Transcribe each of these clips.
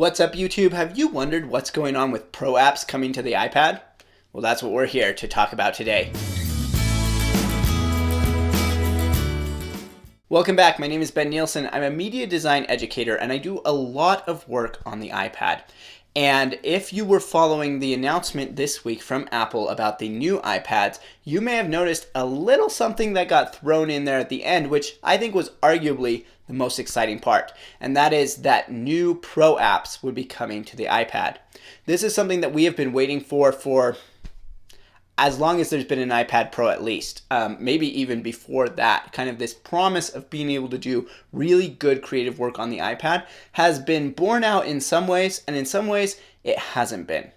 What's up, YouTube? Have you wondered what's going on with Pro apps coming to the iPad? Well, that's what we're here to talk about today. Welcome back. My name is Ben Nielsen. I'm a media design educator and I do a lot of work on the iPad. And if you were following the announcement this week from Apple about the new iPads, you may have noticed a little something that got thrown in there at the end, which I think was arguably the most exciting part. And that is that new Pro apps would be coming to the iPad. This is something that we have been waiting for as long as there's been an iPad Pro at least, maybe even before that. Kind of this promise of being able to do really good creative work on the iPad has been borne out in some ways, and in some ways it hasn't been,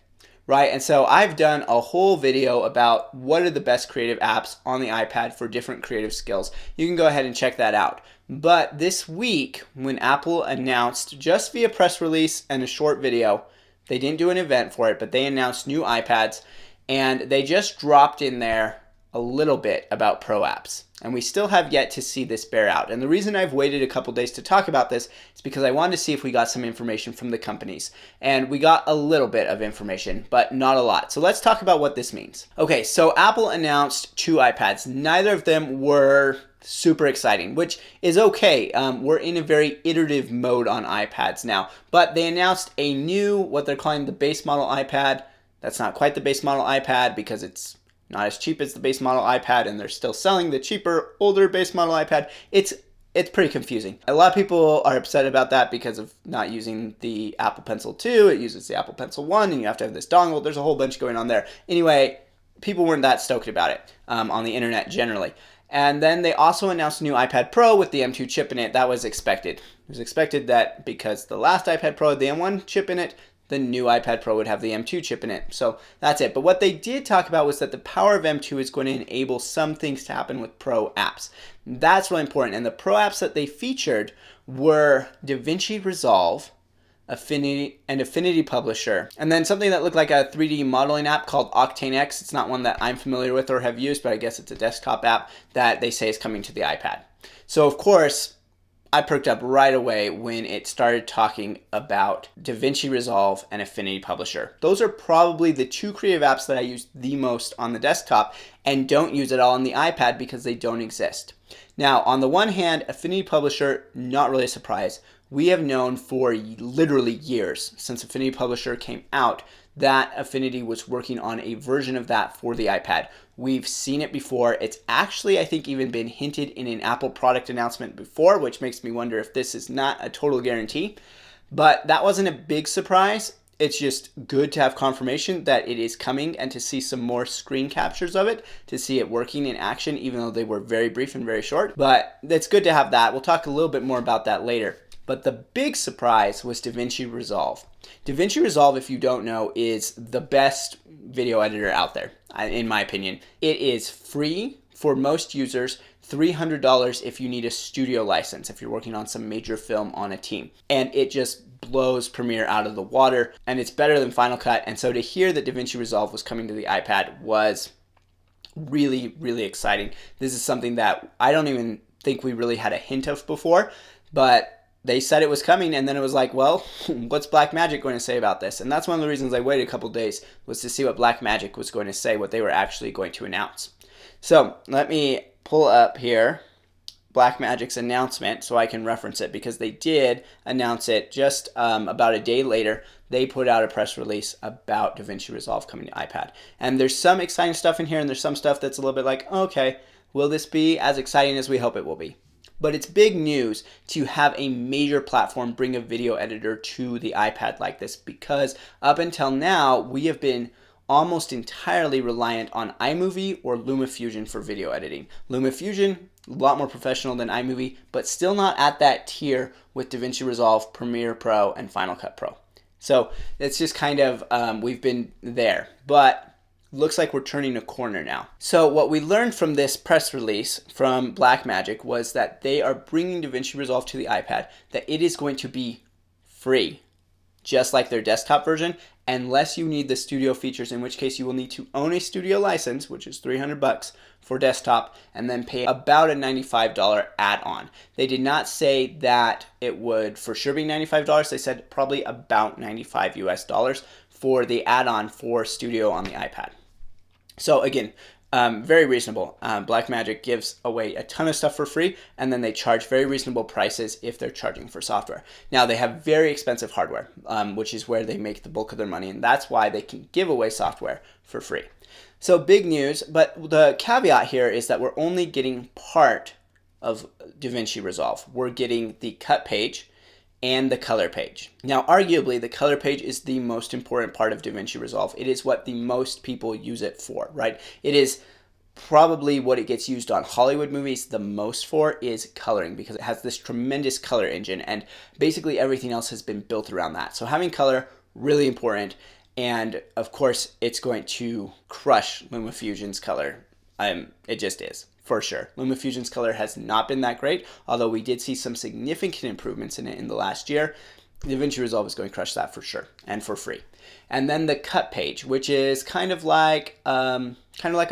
right? And so I've done a whole video about what are the best creative apps on the iPad for different creative skills. You can go ahead and check that out. But this week, when Apple announced just via press release and a short video, they didn't do an event for it, but they announced new iPads. And they just dropped in there a little bit about Pro apps. And we still have yet to see this bear out. And the reason I've waited a couple days to talk about this is because I wanted to see if we got some information from the companies. And we got a little bit of information, but not a lot. So let's talk about what this means. Okay, so Apple announced two iPads. Neither of them were super exciting, which is okay. We're in a very iterative mode on iPads now. But they announced a new, what they're calling the base model iPad. That's not quite the base model iPad because it's not as cheap as the base model iPad, and they're still selling the cheaper, older base model iPad. It's pretty confusing. A lot of people are upset about that because of not using the Apple Pencil 2. It uses the Apple Pencil 1, and you have to have this dongle. There's a whole bunch going on there. Anyway, people weren't that stoked about it on the internet generally. And then they also announced a new iPad Pro with the M2 chip in it. That was expected. It was expected that because the last iPad Pro had the M1 chip in it, the new iPad Pro would have the M2 chip in it. So that's it. But what they did talk about was that the power of M2 is going to enable some things to happen with Pro apps. That's really important. And the Pro apps that they featured were DaVinci Resolve, Affinity Publisher, and then something that looked like a 3D modeling app called OctaneX. It's not one that I'm familiar with or have used, but I guess it's a desktop app that they say is coming to the iPad. So of course, I perked up right away when it started talking about DaVinci Resolve and Affinity Publisher. Those are probably the two creative apps that I use the most on the desktop and don't use at all on the iPad because they don't exist. Now, on the one hand, Affinity Publisher, not really a surprise. We have known for literally years since Affinity Publisher came out that Affinity was working on a version of that for the iPad. We've seen it before. It's actually, I think, even been hinted in an Apple product announcement before, which makes me wonder if this is not a total guarantee. But that wasn't a big surprise. It's just good to have confirmation that it is coming and to see some more screen captures of it, to see it working in action, even though they were very brief and very short. But it's good to have that. We'll talk a little bit more about that later. But the big surprise was DaVinci Resolve. DaVinci Resolve, if you don't know, is the best video editor out there, in my opinion. It is free for most users, $300 if you need a studio license, if you're working on some major film on a team. And it just blows Premiere out of the water, and it's better than Final Cut. And so to hear that DaVinci Resolve was coming to the iPad was really, really exciting. This is something that I don't even think we really had a hint of before, but they said it was coming, and then it was like, well, what's Blackmagic going to say about this? And that's one of the reasons I waited a couple days, was to see what Blackmagic was going to say, what they were actually going to announce. So let me pull up here Blackmagic's announcement so I can reference it, because they did announce it just about a day later. They put out a press release about DaVinci Resolve coming to iPad. And there's some exciting stuff in here, and there's some stuff that's a little bit like, okay, will this be as exciting as we hope it will be? But it's big news to have a major platform bring a video editor to the iPad like this, because up until now, we have been almost entirely reliant on iMovie or LumaFusion for video editing. LumaFusion, a lot more professional than iMovie, but still not at that tier with DaVinci Resolve, Premiere Pro, and Final Cut Pro. So it's just kind of, we've been there. But looks like we're turning a corner now. So what we learned from this press release from Blackmagic was that they are bringing DaVinci Resolve to the iPad, that it is going to be free, just like their desktop version, unless you need the studio features, in which case you will need to own a studio license, which is $300 for desktop, and then pay about a $95 add-on. They did not say that it would for sure be $95. They said probably about $95 US for the add-on for Studio on the iPad. So again, very reasonable. Blackmagic gives away a ton of stuff for free, and then they charge very reasonable prices if they're charging for software. Now, they have very expensive hardware, which is where they make the bulk of their money, and that's why they can give away software for free. So big news, but the caveat here is that we're only getting part of DaVinci Resolve. We're getting the cut page and the color page. Now, arguably, the color page is the most important part of DaVinci Resolve. It is what the most people use it for, right? It is probably what it gets used on Hollywood movies the most for is coloring, because it has this tremendous color engine, and basically everything else has been built around that. So having color, really important. And of course, it's going to crush LumaFusion's color. It just is, for sure. LumaFusion's color has not been that great, although we did see some significant improvements in it in the last year. DaVinci Resolve is going to crush that for sure, and for free. And then the cut page, which is kind of like a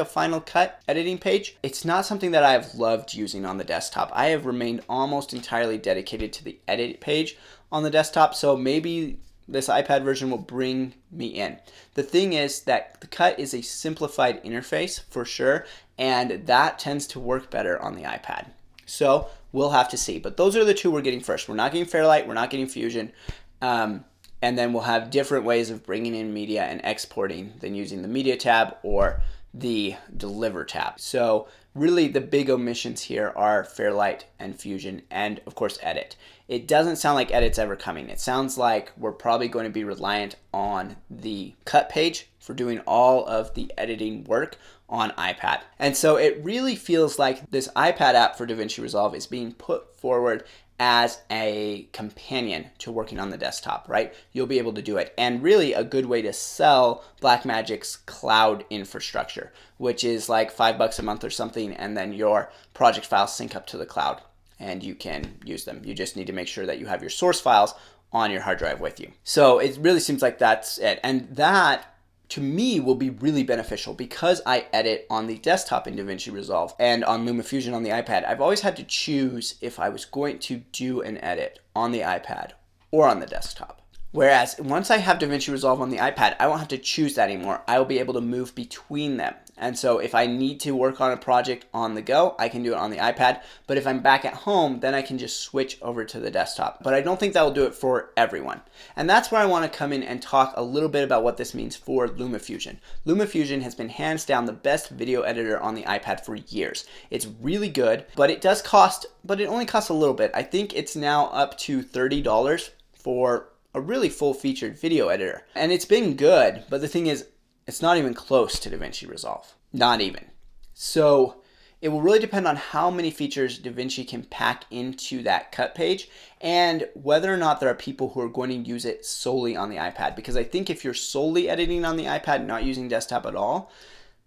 Final Cut editing page. It's not something that I've loved using on the desktop. I have remained almost entirely dedicated to the edit page on the desktop, so maybe this iPad version will bring me in. The thing is that the cut is a simplified interface for sure, and that tends to work better on the iPad. So we'll have to see. But those are the two we're getting first. We're not getting Fairlight, we're not getting Fusion, and then we'll have different ways of bringing in media and exporting than using the Media tab or the Deliver tab. So really the big omissions here are Fairlight and Fusion, and of course Edit. It doesn't sound like Edit's ever coming. It sounds like we're probably going to be reliant on the cut page for doing all of the editing work on iPad. And so it really feels like this iPad app for DaVinci Resolve is being put forward as a companion to working on the desktop, right? You'll be able to do it. And really a good way to sell Blackmagic's cloud infrastructure, which is like $5 a month or something, and then your project files sync up to the cloud and you can use them. You just need to make sure that you have your source files on your hard drive with you. So it really seems like that's it. And that, to me, will be really beneficial because I edit on the desktop in DaVinci Resolve and on LumaFusion on the iPad. I've always had to choose if I was going to do an edit on the iPad or on the desktop. Whereas once I have DaVinci Resolve on the iPad, I won't have to choose that anymore. I will be able to move between them. And so if I need to work on a project on the go, I can do it on the iPad. But if I'm back at home, then I can just switch over to the desktop. But I don't think that will do it for everyone. And that's where I want to come in and talk a little bit about what this means for LumaFusion. LumaFusion has been hands down the best video editor on the iPad for years. It's really good, but it does cost, but it only costs a little bit. I think it's now up to $30 for a really full-featured video editor. And it's been good, but the thing is, it's not even close to DaVinci Resolve. Not even. So it will really depend on how many features DaVinci can pack into that cut page and whether or not there are people who are going to use it solely on the iPad. Because I think if you're solely editing on the iPad, not using desktop at all,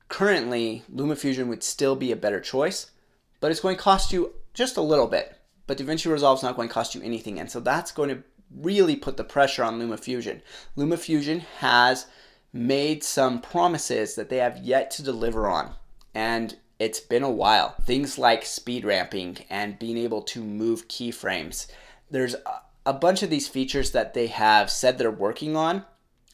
currently LumaFusion would still be a better choice, but it's going to cost you just a little bit. But DaVinci Resolve is not going to cost you anything, and so that's going to really put the pressure on LumaFusion. LumaFusion has made some promises that they have yet to deliver on, and it's been a while. Things like speed ramping and being able to move keyframes. There's a bunch of these features that they have said they're working on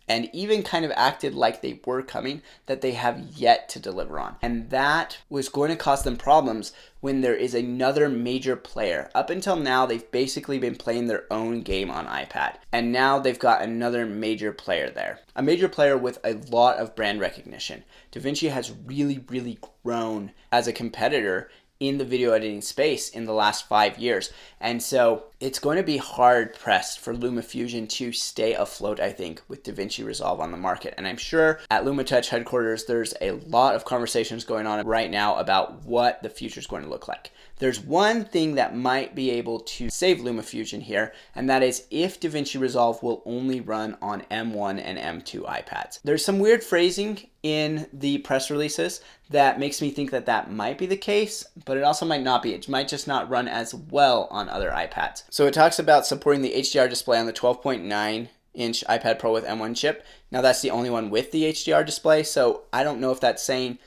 and even kind of acted like they were coming that they have yet to deliver on. And that was going to cause them problems when there is another major player. Up until now, they've basically been playing their own game on iPad. And now they've got another major player there. A major player with a lot of brand recognition. DaVinci has really, really grown as a competitor in the video editing space in the last 5 years. And so it's going to be hard pressed for LumaFusion to stay afloat, I think, with DaVinci Resolve on the market. And I'm sure at LumaTouch headquarters, there's a lot of conversations going on right now about what the future is going to look like. There's one thing that might be able to save LumaFusion here, and that is if DaVinci Resolve will only run on M1 and M2 iPads. There's some weird phrasing in the press releases that makes me think that that might be the case, but it also might not be. It might just not run as well on other iPads. So it talks about supporting the HDR display on the 12.9 inch iPad Pro with M1 chip. Now that's the only one with the HDR display, so I don't know if that's saying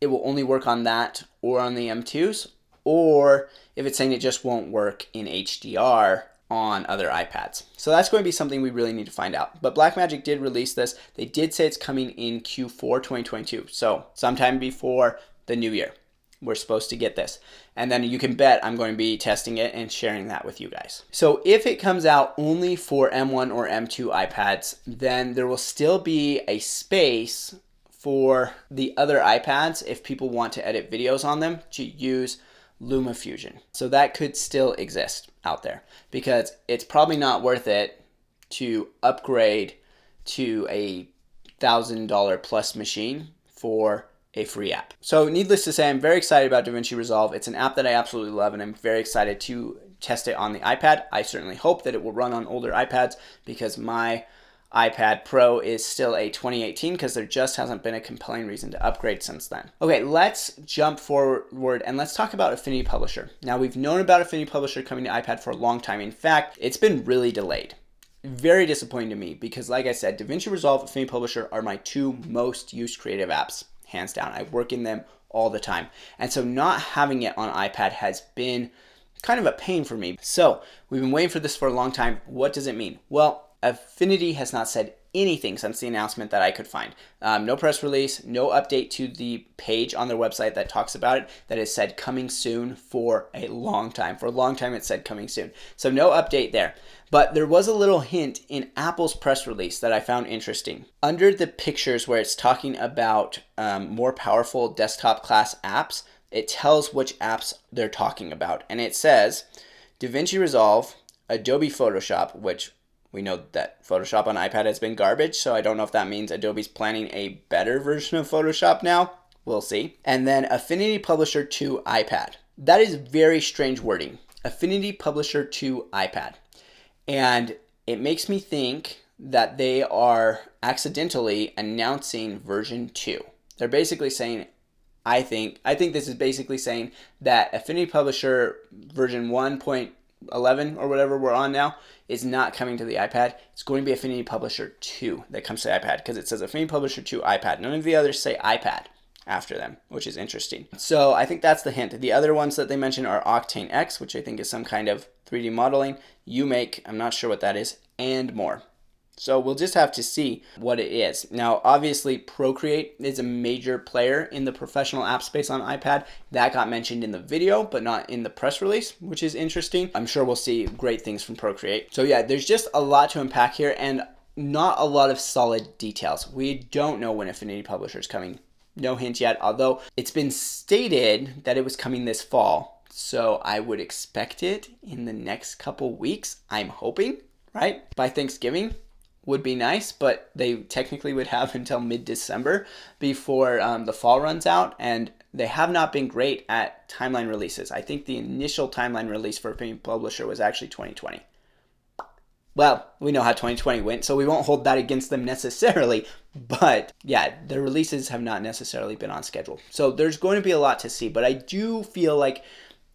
it will only work on that or on the M2s, or if it's saying it just won't work in HDR on other iPads. So that's going to be something we really need to find out. But Blackmagic did release this. They did say it's coming in Q4 2022, so sometime before the new year. We're supposed to get this. And then you can bet I'm going to be testing it and sharing that with you guys. So if it comes out only for M1 or M2 iPads, then there will still be a space for the other iPads if people want to edit videos on them to use LumaFusion. So that could still exist out there because it's probably not worth it to upgrade to a $1,000 plus machine for a free app. So needless to say, I'm very excited about DaVinci Resolve. It's an app that I absolutely love, and I'm very excited to test it on the iPad. I certainly hope that it will run on older iPads because my iPad Pro is still a 2018 because there just hasn't been a compelling reason to upgrade since then. Okay, let's jump forward and let's talk about Affinity Publisher. Now, we've known about Affinity Publisher coming to iPad for a long time. In fact, it's been really delayed. Very disappointing to me because, like I said, DaVinci Resolve and Affinity Publisher are my two most used creative apps, hands down. I work in them all the time. And so not having it on iPad has been kind of a pain for me. So we've been waiting for this for a long time. What does it mean? Well, Affinity has not said anything since the announcement that I could find. No press release, no update to the page on their website that talks about it, that has said coming soon for a long time. For a long time it said coming soon. So no update there. But there was a little hint in Apple's press release that I found interesting. Under the pictures where it's talking about more powerful desktop class apps, it tells which apps they're talking about. And it says DaVinci Resolve, Adobe Photoshop, which we know that Photoshop on iPad has been garbage, so I don't know if that means Adobe's planning a better version of Photoshop now. We'll see. And then Affinity Publisher to iPad. That is very strange wording. Affinity Publisher to iPad. And it makes me think that they are accidentally announcing version 2. They're basically saying, I think this is basically saying that Affinity Publisher version 1.11 or whatever we're on now is not coming to the iPad. It's going to be Affinity Publisher 2 that comes to the iPad because it says Affinity Publisher 2 iPad. None of the others say iPad after them, which is interesting. So I think that's the hint. The other ones that they mentioned are Octane X, which I think is some kind of 3D modeling, UMake, I'm not sure what that is, and more. So we'll just have to see what it is. Now, obviously, Procreate is a major player in the professional app space on iPad. That got mentioned in the video, but not in the press release, which is interesting. I'm sure we'll see great things from Procreate. So yeah, there's just a lot to unpack here and not a lot of solid details. We don't know when Affinity Publisher is coming. No hint yet, although it's been stated that it was coming this fall. So I would expect it in the next couple weeks, I'm hoping, right? By Thanksgiving would be nice, but they technically would have until mid-December before the fall runs out, and they have not been great at timeline releases. I think the initial timeline release for Affinity Publisher was actually 2020. Well, we know how 2020 went, so we won't hold that against them necessarily, but yeah, the releases have not necessarily been on schedule. So there's going to be a lot to see, but I do feel like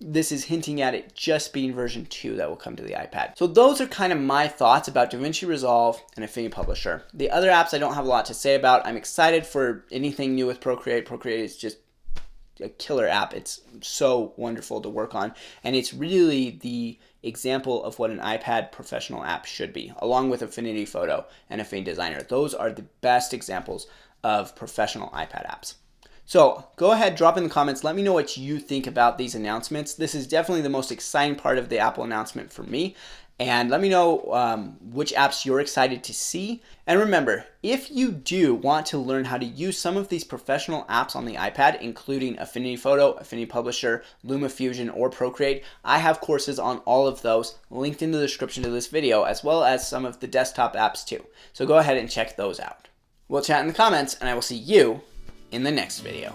this is hinting at it just being version 2 that will come to the iPad. So those are kind of my thoughts about DaVinci Resolve and Affinity Publisher. The other apps I don't have a lot to say about. I'm excited for anything new with Procreate. Procreate is just a killer app. It's so wonderful to work on, and it's really the example of what an iPad professional app should be, along with Affinity Photo and Affinity Designer. Those are the best examples of professional iPad apps. So go ahead, drop in the comments. Let me know what you think about these announcements. This is definitely the most exciting part of the Apple announcement for me. And let me know which apps you're excited to see. And remember, if you do want to learn how to use some of these professional apps on the iPad, including Affinity Photo, Affinity Publisher, LumaFusion, or Procreate, I have courses on all of those linked in the description to this video, as well as some of the desktop apps too. So go ahead and check those out. We'll chat in the comments, and I will see you in the next video.